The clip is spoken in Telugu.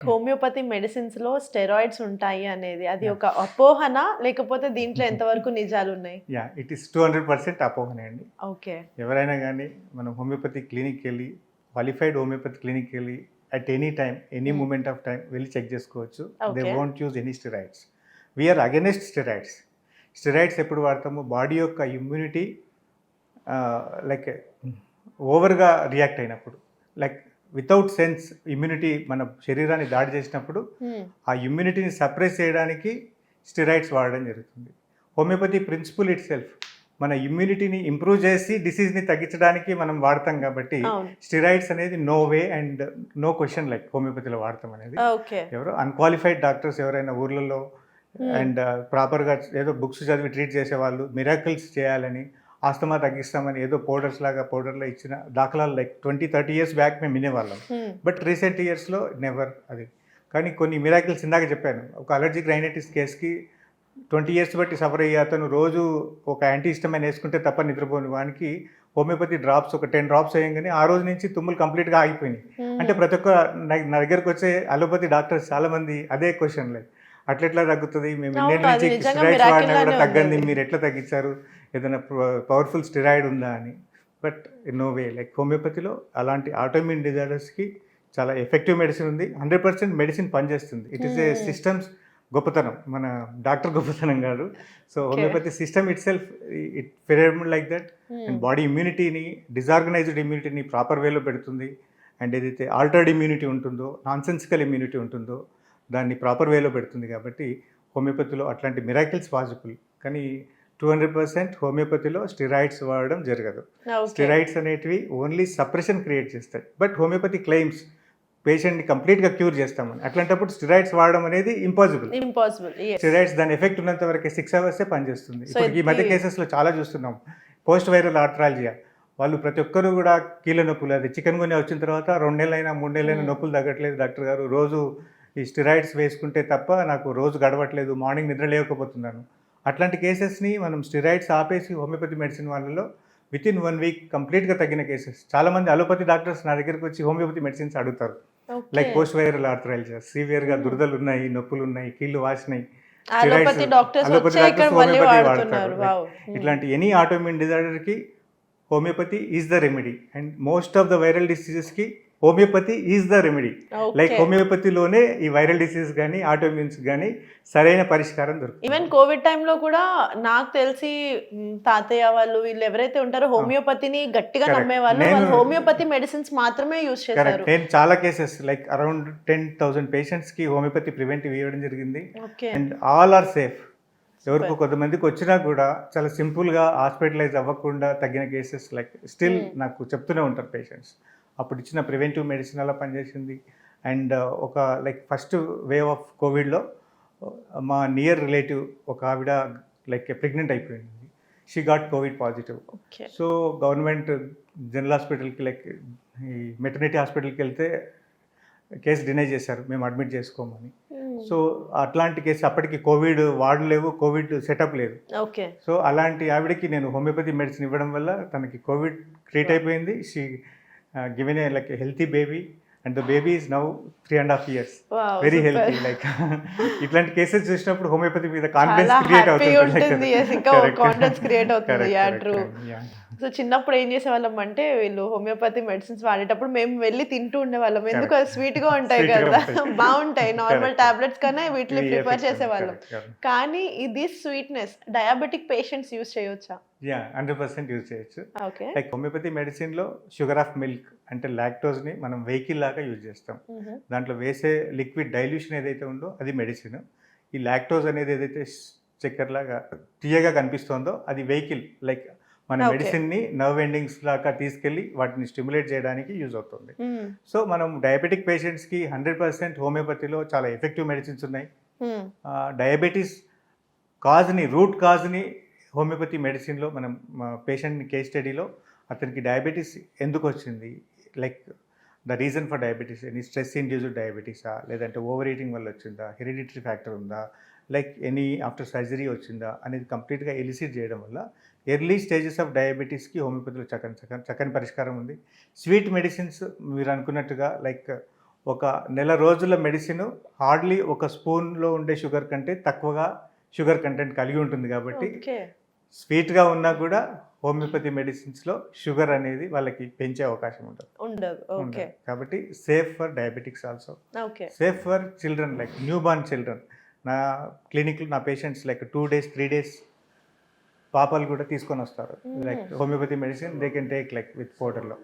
హోమియోపతి మెడిసిన్స్‌లో స్టెరాయిడ్స్ ఉంటాయి అనేది. అది ఒక అపోహనా? లేకపోతే దీంట్లో ఎంతవరకు నిజాలున్నాయి? ఇట్ ఈస్ 200% అపోహనే అండి. ఓకే. ఎవరైనా గానీ మనం హోమియోపతి క్లినిక్‌కెళ్ళి, క్వాలిఫైడ్ హోమియోపతి క్లినిక్‌కెళ్ళి at any time, any hmm. Moment of time వెళ్లి చెక్ చేసుకోవచ్చు. They okay. Won't use any steroids. We are against steroids. Steroids ఎప్పుడు వాడతాము? బాడీ యొక్క ఇమ్యూనిటీ లైక్ ఓవర్‌గా రియాక్ట్ అయినప్పుడు. లైక్ వితౌట్ సెన్స్ ఇమ్యూనిటీ మన శరీరాన్ని దాడి చేసినప్పుడు హ్మ్. ఆ ఇమ్యూనిటీని సప్రెస్ చేయడానికి స్టెరాయిడ్స్ వాడడం జరుగుతుంది. హోమియోపతి ప్రిన్సిపల్ ఇట్ సెల్ఫ్ మన ఇమ్యూనిటీని ఇంప్రూవ్ చేసి డిసీజ్ని తగ్గించడానికి మనం వాడతాం కాబట్టి అవును. స్టెరాయిడ్స్ అనేది no way and no question like హోమియోపతిలో వాడతాం అనేది. ఓకే. ఎవరో అన్క్వాలిఫైడ్ డాక్టర్స్ ఎవరైనా ఊర్లలో అండ్ ప్రాపర్గా ఏదో బుక్స్ చదివి ట్రీట్ చేసేవాళ్ళు మిరాకిల్స్ చేయాలని ఆస్తమా తగ్గిస్తామని ఏదో పౌడర్లో ఇచ్చిన దాఖలాలు లైక్ 20-30 ఇయర్స్ బ్యాక్ మేము వినేవాళ్ళం. హ్మ్. బట్ రీసెంట్ ఇయర్స్లో నెవర్ అది. కానీ కొన్ని మిరాకిల్స్ ఇందాక చెప్పాను. ఒక అలర్జిక్ రైనైటిస్ కేసుకి 20 ఇయర్స్ బట్టి సఫర్ అయ్యే అతను రోజు ఒక యాంటీ హిస్టమైన్ వేసుకుంటే తప్ప నిద్రపోని వానికి హోమియోపతి డ్రాప్స్ ఒక 10 డ్రాప్స్ వేయంగానే ఆ రోజు నుంచి తుమ్ములు కంప్లీట్గా ఆగిపోయినాయి. అంటే ప్రతి ఒక్క నా దగ్గరకు వచ్చే అలోపతి డాక్టర్స్ చాలామంది అదే క్వశ్చన్ లైక్ అట్లెట్లా తగ్గుతుంది, మేము అవును. ఇన్నేళ్ళ అది నుంచి నిజంగా స్టెరాయిడ్స్ మిరాకిల్ వాడినా కూడా లానే తగ్గంది, ఉంది. మీరు ఎట్లా తగ్గించారు, ఏదైనా పవర్ఫుల్ స్టెరాయిడ్ ఉందా అని. బట్ నో వే లైక్ హోమియోపతిలో అలాంటి ఆటోఇమ్యూన్ డిజార్డర్స్కి చాలా ఎఫెక్టివ్ మెడిసిన్ ఉంది. 100% మెడిసిన్ పనిచేస్తుంది. ఇట్ ఈస్ ఏ సిస్టమ్స్ గొప్పతనం, మన డాక్టర్ గొప్పతనం కాదు. So homeopathy system itself it pyramid like that and body ఇమ్యూనిటీని డిజార్గనైజ్డ్ ఇమ్యూనిటీని ప్రాపర్ వేలో పెడుతుంది. అండ్ ఏదైతే ఆల్టర్డ్ ఇమ్యూనిటీ ఉంటుందో, నాన్సెన్సికల్ ఇమ్యూనిటీ ఉంటుందో దాన్ని ప్రాపర్ వేలో పెడుతుంది. కాబట్టి హోమియోపతిలో అట్లాంటి మిరాకిల్స్ పాసిబుల్. కానీ 200% హోమియోపతిలో స్టెరాయిడ్స్ వాడడం జరగదు. స్టెరాయిడ్స్ అనేటివి ఓన్లీ సప్రెషన్ క్రియేట్ చేస్తాయి. బట్ హోమియోపతి క్లెయిమ్స్ పేషెంట్ని కంప్లీట్గా క్యూర్ చేస్తామని. అట్లాంటప్పుడు స్టెరాయిడ్స్ వాడడం అనేది ఇంపాసిబుల్. స్టెరాయిడ్స్ దాని ఎఫెక్ట్ ఉన్నంత వరకు 6 అవర్సే పనిచేస్తుంది. ఇప్పుడు ఈ మధ్య కేసెస్లో చాలా చూస్తున్నాం. పోస్ట్ వైరల్ ఆర్ట్రాలజియా వాళ్ళు ప్రతి ఒక్కరు కూడా కీళ్ళ నొప్పులు, అది చికెన్ గున్యా వచ్చిన తర్వాత 2 నెలలైనా 3 నెలలైనా నొప్పులు తగ్గట్లేదు డాక్టర్ గారు, రోజు ఈ స్టెరాయిడ్స్ వేసుకుంటే తప్ప నాకు రోజు గడవట్లేదు, మార్నింగ్ నిద్ర లేకపోతున్నాను. అట్లాంటి కేసెస్ని మనం స్టెరాయిడ్స్ ఆపేసి హోమియోపతి మెడిసిన్ వాళ్ళలో వితిన్ 1 వీక్ కంప్లీట్గా తగ్గిన కేసెస్. చాలామంది అలోపతి డాక్టర్స్ నా దగ్గరికి వచ్చి హోమియోపతి మెడిసిన్స్ అడుగుతారు. లైక్ పోస్ట్ వైరల్ ఆర్ట్రాలజియా, సివియర్గా దురదలు ఉన్నాయి, నొప్పులు ఉన్నాయి, కీళ్ళు వాసినాయి, అలోపతి డాక్టర్స్ హోమియోపతి వాడతారు. ఇట్లాంటి ఎనీ ఆటోఇమ్యూన్ డిజార్డర్కి homeopathy is the remedy. And most of the viral డిసీజెస్కి homeopathy is the remedy. Like హోమియోపతిలోనే ఈ వైరల్ డిసీజ్ కానీ ఆటోఇమ్యూన్స్ కానీ సరైన పరిష్కారం దొరుకుతుంది. ఈవెన్ కోవిడ్ టైంలో కూడా నాకు తెలిసి తాతయ్య వాళ్ళు వీళ్ళు ఎవరైతే ఉంటారో హోమియోపతిని గట్టిగా నమ్మేవాళ్ళు, వాళ్ళు హోమియోపతి మెడిసిన్స్ మాత్రమే యూజ్ చేశారు. నేను చాలా కేసెస్ లైక్ అరౌండ్ 10,000 పేషెంట్స్కి హోమియోపతి ప్రివెంటివ్ ఇవ్వడం జరిగింది. And all are safe. ఎవరికి కొంతమందికి వచ్చినా కూడా చాలా సింపుల్గా హాస్పిటలైజ్ అవ్వకుండా తగ్గిన కేసెస్ లైక్ స్టిల్ నాకు చెప్తూనే ఉంటారు పేషెంట్స్. అప్పుడు ఇచ్చిన ప్రివెంటివ్ మెడిసిన్ అలా పనిచేసింది. అండ్ ఒక లైక్ ఫస్ట్ వేవ్ ఆఫ్ కోవిడ్లో మా నియర్ రిలేటివ్ ఒక ఆవిడ లైక్ ప్రెగ్నెంట్ అయిపోయింది. She got Covid positive. So government general హాస్పిటల్కి లైక్ ఈ మెటర్నిటీ హాస్పిటల్కి వెళ్తే కేసు డినై చేశారు, మేము అడ్మిట్ చేసుకోమని. సో అట్లాంటి కేసు అప్పటికి కోవిడ్ వాడలేవు, కోవిడ్ సెటప్ లేదు. సో అలాంటి ఆవిడకి నేను హోమియోపతి మెడిసిన్ ఇవ్వడం వల్ల తనకి కోవిడ్ క్రియేట్ అయిపోయింది. She given a like healthy baby and the baby is now 3.5 years. Very healthy. Like ఇట్లాంటి కేసెస్ చూసినప్పుడు హోమియోపతి మీద కాన్ఫిడెన్స్ క్రియేట్ అవుతుంది. సో చిన్నప్పుడు ఏం చేసేవాళ్ళం అంటే వీళ్ళు హోమియోపతి మెడిసిన్స్ వాడేటప్పుడు మేము వెళ్ళి తింటూ ఉండేవాళ్ళం. ఎందుకు స్వీట్ గా ఉంటాయి కదా, బాగుంటాయి, నార్మల్ టాబ్లెట్స్ కన్నా వీటిని ప్రిఫర్ చేసేవాళ్ళం. కానీ ఇది స్వీట్నెస్ డయాబెటిక్ పేషెంట్స్ యూజ్ చేయొచ్చా? 100% యూజ్ చేయొచ్చు. లైక్ హోమియోపతి మెడిసిన్లో షుగర్ ఆఫ్ మిల్క్ అంటే లాక్టోజ్ని మనం వెహికల్ లాగా యూజ్ చేస్తాం. దాంట్లో వేసే లిక్విడ్ డైల్యూషన్ ఏదైతే ఉందో అది మెడిసిన్. ఈ లాక్టోజ్ అనేది ఏదైతే చక్కెరలాగా తీయగా కనిపిస్తుందో అది వెహికల్. లైక్ మన మెడిసిన్ని నర్వ్ ఎండింగ్స్ లాగా తీసుకెళ్ళి వాటిని స్టిమ్యులేట్ చేయడానికి యూజ్ అవుతుంది. సో మనం డయాబెటిక్ పేషెంట్స్కి 100% హోమియోపతిలో చాలా ఎఫెక్టివ్ మెడిసిన్స్ ఉన్నాయి. డయాబెటీస్ రూట్ కాజ్ని హోమియోపతి మెడిసిన్లో మనం పేషెంట్ని కేస్ స్టడీలో అతనికి డయాబెటీస్ ఎందుకు వచ్చింది, like the reason for diabetes, any stress induced డయాబెటీసా, లేదంటే ఓవర్ ఈటింగ్ వల్ల వచ్చిందా, హెరిడిటరీ ఫ్యాక్టర్ ఉందా, లైక్ ఎనీ ఆఫ్టర్ సర్జరీ వచ్చిందా అనేది కంప్లీట్గా ఎలిసిట్ చేయడం వల్ల ఎర్లీ స్టేజెస్ ఆఫ్ డయాబెటీస్కి హోమియోపతిలో చక్కని పరిష్కారం ఉంది. స్వీట్ మెడిసిన్స్ మీరు అనుకున్నట్టుగా లైక్ ఒక నెల రోజుల మెడిసిన్ హార్డ్లీ ఒక స్పూన్లో ఉండే షుగర్ కంటే తక్కువగా షుగర్ కంటెంట్ కలిగి ఉంటుంది కాబట్టి ఓకే. స్వీట్గా ఉన్నా కూడా హోమియోపతి మెడిసిన్స్లో షుగర్ అనేది వాళ్ళకి పెంచే అవకాశం ఉంటుంది. ఉండదు. ఓకే. కాబట్టి safe for diabetics also, okay. Safe for children like new born children. నా క్లినిక్లో నా పేషెంట్స్ లైక్ 2 days 3 days పాపాలు కూడా తీసుకొని వస్తారు. Like homeopathy medicine they can take like with పౌడర్లో.